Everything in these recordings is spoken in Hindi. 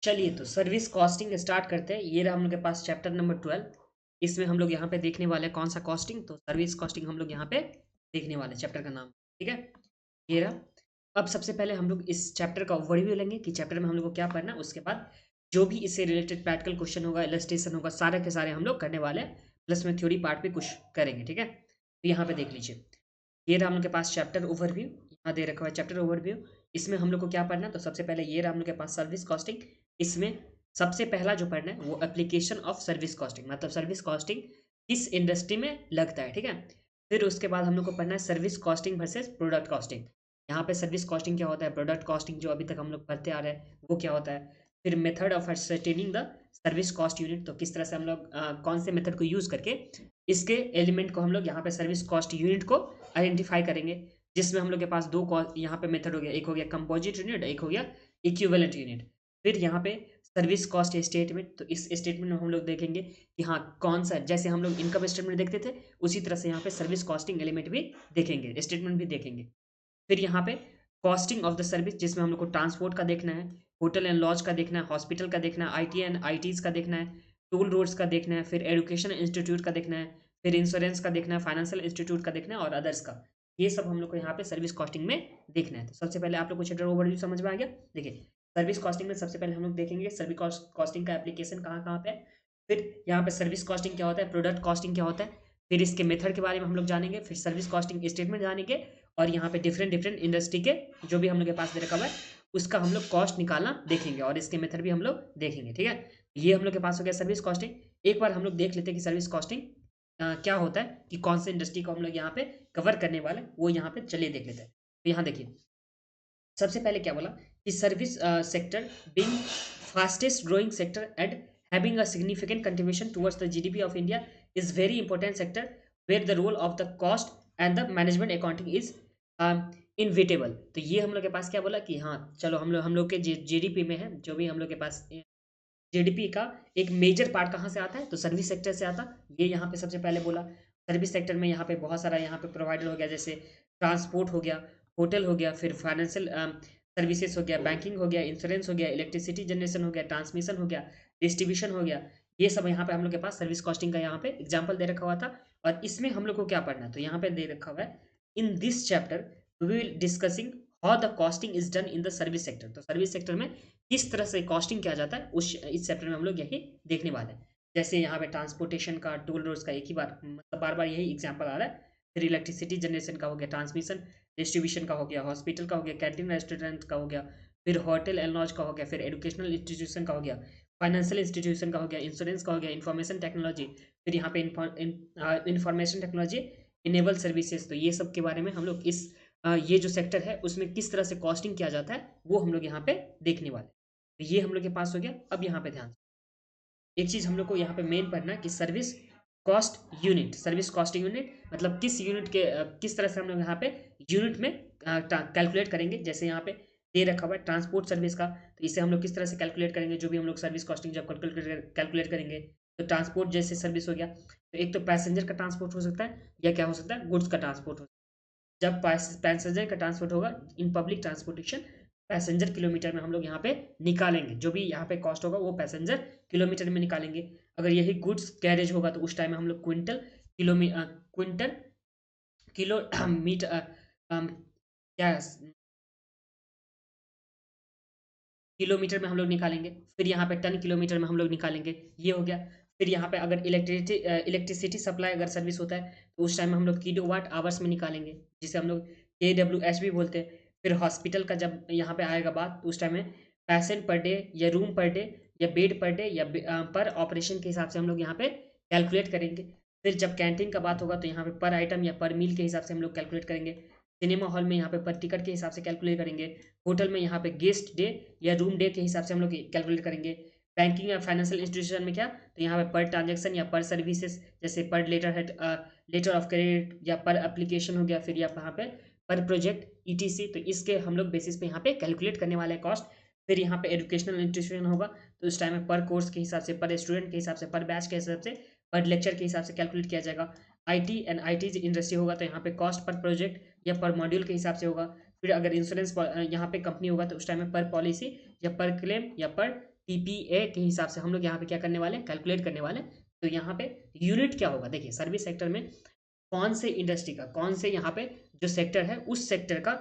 चलिए तो सर्विस कॉस्टिंग स्टार्ट करते हैं। ये रहा हम लोग के पास चैप्टर नंबर 12। इसमें हम लोग यहाँ पे देखने वाले हैं कौन सा कॉस्टिंग, तो सर्विस कॉस्टिंग हम लोग यहाँ पे देखने वाले चैप्टर का नाम। ठीक है, ये रहा। अब सबसे पहले हम लोग इस चैप्टर का ओवरव्यू लेंगे कि चैप्टर में हम लोग को क्या पढ़ना है। उसके बाद जो भी इससे रिलेटेड प्रैक्टिकल क्वेश्चन होगा, इलस्ट्रेशन होगा, सारे के सारे हम लोग करने वाले हैं। प्लस में थ्योरी पार्ट भी कुछ करेंगे। ठीक है, तो यहाँ पे देख लीजिए, ये रहा हम लोग के पास चैप्टर ओवरव्यू। यहाँ दे रखा हुआ है चैप्टर ओवरव्यू। इसमें हम लोग को क्या पढ़ना है, तो सबसे पहले ये रहा हम लोग के पास सर्विस कॉस्टिंग। इसमें सबसे पहला जो पढ़ना है वो एप्लीकेशन ऑफ सर्विस कॉस्टिंग, मतलब सर्विस कॉस्टिंग किस इंडस्ट्री में लगता है। ठीक है, फिर उसके बाद हम लोग को पढ़ना है service costing versus product costing. यहाँ पे सर्विस कॉस्टिंग क्या होता है, प्रोडक्ट कॉस्टिंग जो अभी तक हम लोग पढ़ते आ रहे हैं वो क्या होता है। फिर method of ascertaining the service cost unit, तो किस तरह से हम लोग कौन से मेथड को यूज करके इसके एलिमेंट को हम लोग यहाँ पे सर्विस कॉस्ट यूनिट को आइडेंटिफाई करेंगे। जिसमें हम लोग के पास दो यहाँ पे मेथड हो गया, एक हो गया कंपोजिट यूनिट, एक हो गया इक्विवेलेंट यूनिट। फिर यहाँ पे सर्विस कॉस्ट स्टेटमेंट, तो इस स्टेटमेंट में हम लोग देखेंगे कि हाँ कौन सा, जैसे हम लोग इनकम स्टेटमेंट देखते थे उसी तरह से यहाँ पे सर्विस कॉस्टिंग एलिमेंट भी देखेंगे, स्टेटमेंट भी देखेंगे। फिर यहाँ पे कॉस्टिंग ऑफ द सर्विस, जिसमें हम लोग को ट्रांसपोर्ट का देखना है, होटल एंड लॉज का देखना है, हॉस्पिटल का देखना है, आईटी एंड आईटीज का देखना है, टोल रोड्स का देखना है, फिर एजुकेशन इंस्टीट्यूट का देखना है, फिर इंश्योरेंस का देखना है, फाइनेंशियल इंस्टीट्यूट का देखना है और अदर्स का। ये सब हम लोग को यहाँ पे सर्विस कॉस्टिंग में देखना है। तो सबसे पहले आप लोग को चैप्टर ओवरव्यू समझ में आ गया। देखिए सर्विस कॉस्टिंग में सबसे पहले हम लोग देखेंगे सर्विस कॉस्टिंग का एप्लीकेशन कहाँ कहाँ पे है। फिर यहाँ पे सर्विस कॉस्टिंग क्या होता है, प्रोडक्ट कॉस्टिंग क्या होता है, फिर इसके मेथड के बारे में हम लोग जानेंगे, फिर सर्विस कॉस्टिंग स्टेटमेंट जानेंगे, और यहाँ पे डिफरेंट डिफरेंट इंडस्ट्री के जो भी हम लोग के पास दे रखा हुआ है उसका हम लोग कॉस्ट निकालना देखेंगे और इसके मेथड भी हम लोग देखेंगे। ठीक है, ये हम लोग के पास हो गया सर्विस कॉस्टिंग। एक बार हम लोग देख लेते हैं कि सर्विस कॉस्टिंग क्या होता है, कि कौन से इंडस्ट्री को हम लोग यहाँ पे कवर करने वाले हैं, वो यहाँ पे चलिए देख लेते हैं। तो यहाँ देखिए सबसे पहले क्या बोला कि service sector being fastest growing sector and having a significant contribution towards the GDP of India is very important sector where the role of the cost and the management accounting is inevitable। तो ये हम लोग के पास क्या बोला कि हाँ चलो हम लोग के जीडीपी में है, जो भी हम लोग के पास जीडीपी का एक मेजर पार्ट कहाँ से आता है, तो सर्विस सेक्टर से आता। ये यहाँ पे सबसे पहले बोला सर्विस सेक्टर में यहाँ पे बहुत सारा यहाँ पे प्रोवाइडर हो गया, जैसे ट्रांसपोर्ट हो गया, होटल हो गया, फिर फाइनेंशियल सर्विसेज हो गया, बैंकिंग हो गया, इंश्योरेंस हो गया, इलेक्ट्रिसिटी जनरेशन हो गया, ट्रांसमिशन हो गया, डिस्ट्रीब्यूशन हो गया। ये सब यहाँ पे हम लोग के पास सर्विस कॉस्टिंग का यहाँ पे एग्जाम्पल दे रखा हुआ था। और इसमें हम लोग को क्या पढ़ना है, तो यहाँ पे दे रखा हुआ है in this chapter we will discussing how the costing is done in the service sector. तो सर्विस सेक्टर में किस तरह से कॉस्टिंग किया जाता है उस इस चैप्टर में हम लोग यही देखने वाले हैं। जैसे यहाँ पे ट्रांसपोर्टेशन का, टोल रोड्स का, एक ही बार मतलब बार बार यही एग्जांपल आ रहा है। फिर इलेक्ट्रिसिटी जनरेशन का हो गया, ट्रांसमिशन डिस्ट्रीब्यूशन का हो गया, हॉस्पिटल का हो गया, कैंटीन रेस्टोरेंट का हो गया, फिर होटल एंड लॉज का हो गया, फिर एजुकेशनल इंस्टीट्यूशन का हो गया, फाइनेंशियल इंस्टीट्यूशन का हो गया, इंश्योरेंस का हो गया, इंफॉर्मेशन टेक्नोलॉजी, फिर यहाँ पे इंफॉर्मेशन टेक्नोलॉजी इनेबल सर्विसेज। तो ये सब के बारे में हम लोग इस ये जो सेक्टर है उसमें किस तरह से कॉस्टिंग किया जाता है वो हम लोग यहाँ पे देखने वाले। तो ये हम लोग के पास हो गया। अब यहाँ पे ध्यान, एक चीज हम लोग को यहाँ पे मेन पढ़ना कि service cost unit, service costing unit मतलब किस यूनिट के किस तरह से हम लोग यहाँ पे यूनिट में कैलकुलेट करेंगे। जैसे यहाँ पे दे रखा हुआ है ट्रांसपोर्ट सर्विस का, तो इसे हम लोग किस तरह से कैलकुलेट करेंगे, जो भी हम लोग सर्विस कॉस्टिंग जब कैलकुलेट करेंगे। तो ट्रांसपोर्ट जैसे सर्विस हो गया, तो एक तो पैसेंजर का ट्रांसपोर्ट हो सकता है या क्या हो सकता है, गुड्स का ट्रांसपोर्ट हो। जब पैसेंजर का ट्रांसपोर्ट होगा in public transportation, passenger kilometre में हम लोग यहाँ पे निकालेंगे, जो भी यहाँ पे कॉस्ट होगा वो पैसेंजर किलोमीटर में निकालेंगे। अगर यही गुड्स कैरेज होगा तो उस टाइम में हम लोग क्विंटल किलो मीटर क्या किलोमीटर में हम लोग निकालेंगे। फिर यहाँ पे टन किलोमीटर में हम लोग निकालेंगे, ये हो गया। फिर यहाँ पे अगर इलेक्ट्रिसिटी सप्लाई अगर सर्विस होता है तो उस टाइम में हम लोग किलोवाट आवर्स में निकालेंगे, जिसे हम लोग KWH भी बोलते हैं। फिर हॉस्पिटल का जब यहाँ पे आएगा बात तो उस टाइम में पैसेंट पर डे या रूम पर डे या बेड पर डे या पर ऑपरेशन के हिसाब से हम लोग यहाँ पे कैलकुलेट करेंगे। फिर जब कैंटीन का बात होगा तो यहाँ पे पर आइटम या पर मील के हिसाब से हम लोग कैलकुलेट करेंगे। सिनेमा हॉल में यहाँ पे पर टिकट के हिसाब से कैलकुलेट करेंगे। होटल में यहाँ पे गेस्ट डे या रूम डे के हिसाब से हम लोग कैलकुलेट करेंगे। बैंकिंग या फाइनेंशियल इंस्टीट्यूशन में क्या, तो यहाँ पे पर ट्रांजेक्शन या पर सर्विसेज, जैसे पर लेटर ऑफ क्रेडिट या पर एप्लीकेशन हो गया, फिर यहाँ पे पर प्रोजेक्ट ETC। तो इसके हम लोग बेसिस पे यहाँ पे कैलकुलेट करने वाले हैं कॉस्ट। फिर यहाँ पे एजुकेशनल इंस्टीट्यूशन होगा तो उस टाइम में पर कोर्स के हिसाब से, पर स्टूडेंट के हिसाब से, पर बैच के हिसाब से, पर लेक्चर के हिसाब से कैलकुलेट किया जाएगा। IT एंड IT इंडस्ट्री होगा तो यहाँ पे कॉस्ट पर प्रोजेक्ट या पर मॉड्यूल के हिसाब से होगा। फिर अगर इंश्योरेंस यहाँ पे कंपनी होगा तो उस टाइम में पर पॉलिसी या पर क्लेम या पर टीपीए के हिसाब से हम लोग यहाँ पे क्या करने वाले हैं, कैलकुलेट करने वाले हैं। तो यहाँ पे यूनिट क्या होगा, देखिए सर्विस सेक्टर में कौन से इंडस्ट्री का, कौन से यहाँ पे जो सेक्टर है उस सेक्टर का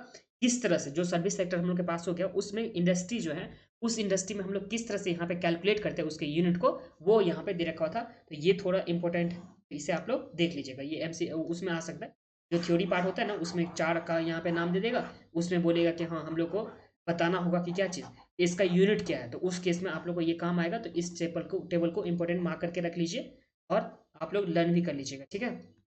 किस तरह से, जो सर्विस सेक्टर हम लोग के पास हो गया उसमें इंडस्ट्री जो है, उस इंडस्ट्री में हम लोग किस तरह से यहाँ पे कैलकुलेट करते हैं उसके यूनिट को, वो यहाँ पे दे रखा हुआ था। तो ये थोड़ा इंपॉर्टेंट है, इसे आप लोग देख लीजिएगा, ये एमसी उसमें आ सकता है। जो थ्योरी पार्ट होता है ना उसमें 4 का यहाँ पे नाम दे देगा, उसमें बोलेगा कि हाँ हम लोग को बताना होगा कि क्या चीज़ इसका यूनिट क्या है। तो उस केस में आप लोग को ये काम आएगा। तो इस टेबल को इंपॉर्टेंट मार्क करके रख लीजिए और आप लोग लर्न भी कर लीजिएगा, ठीक है।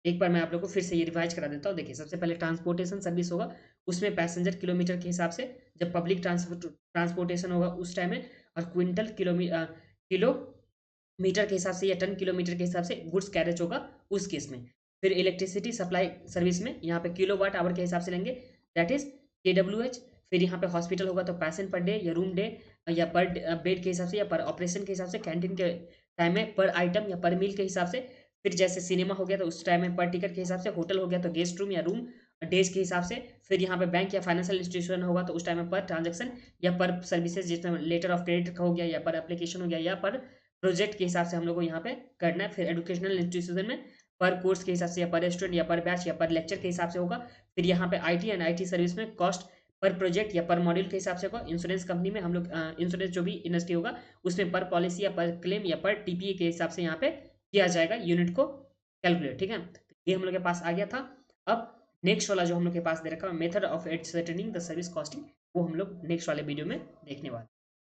एक बार मैं आप लोग को फिर से ये रिवाइज करा देता हूँ। देखिए सबसे पहले ट्रांसपोर्टेशन सर्विस होगा, उसमें पैसेंजर किलोमीटर के हिसाब से, जब पब्लिक ट्रांसपोर्टेशन होगा उस टाइम में, और क्विंटल किलोमीटर के हिसाब से या टन किलोमीटर के हिसाब से गुड्स कैरेज होगा उस केस में। फिर इलेक्ट्रिसिटी सप्लाई सर्विस में यहाँ पे किलोवाट आवर के हिसाब से लेंगे, दैट इज KWH। फिर यहाँ पे हॉस्पिटल होगा तो पैसेंट पर डे या रूम डे या पर बेड के हिसाब से या पर ऑपरेशन के हिसाब से, कैंटीन के टाइम में पर आइटम या पर मील के हिसाब से। फिर जैसे सिनेमा हो गया तो उस टाइम में पर टिकट के हिसाब से, होटल हो गया तो गेस्ट रूम या रूम डेज के हिसाब से। फिर यहाँ पे बैंक या फाइनेंशियल इंस्टीट्यूशन होगा तो उस टाइम में पर ट्रांजेक्शन या पर सर्विसेज, जिसमें लेटर ऑफ क्रेडिट का हो गया या पर एप्लीकेशन हो गया या पर प्रोजेक्ट के हिसाब से हम लोग को यहाँ पे करना है। फिर एजुकेशनल इंस्टीट्यूशन में पर कोर्स के हिसाब से या पर स्टूडेंट या पर बैच या पर लेक्चर के हिसाब से होगा। फिर यहाँ पे IT एंड IT सर्विस में कॉस्ट पर प्रोजेक्ट या पर मॉड्यूल के हिसाब से होगा। इंश्योरेंस कंपनी में हम लोग इंश्योरेंस जो भी इंडस्ट्री होगा उसमें पर पॉलिसी या पर क्लेम या पर TPA के हिसाब से यहाँ पे किया जाएगा यूनिट को कैलकुलेट, ठीक है। तो ये हम लोग के पास आ गया था। अब नेक्स्ट वाला जो हम लोग के पास दे रखा है, method of ascertaining the service costing, वो हम लोग नेक्स्ट वाले वीडियो में देखने वाले हैं।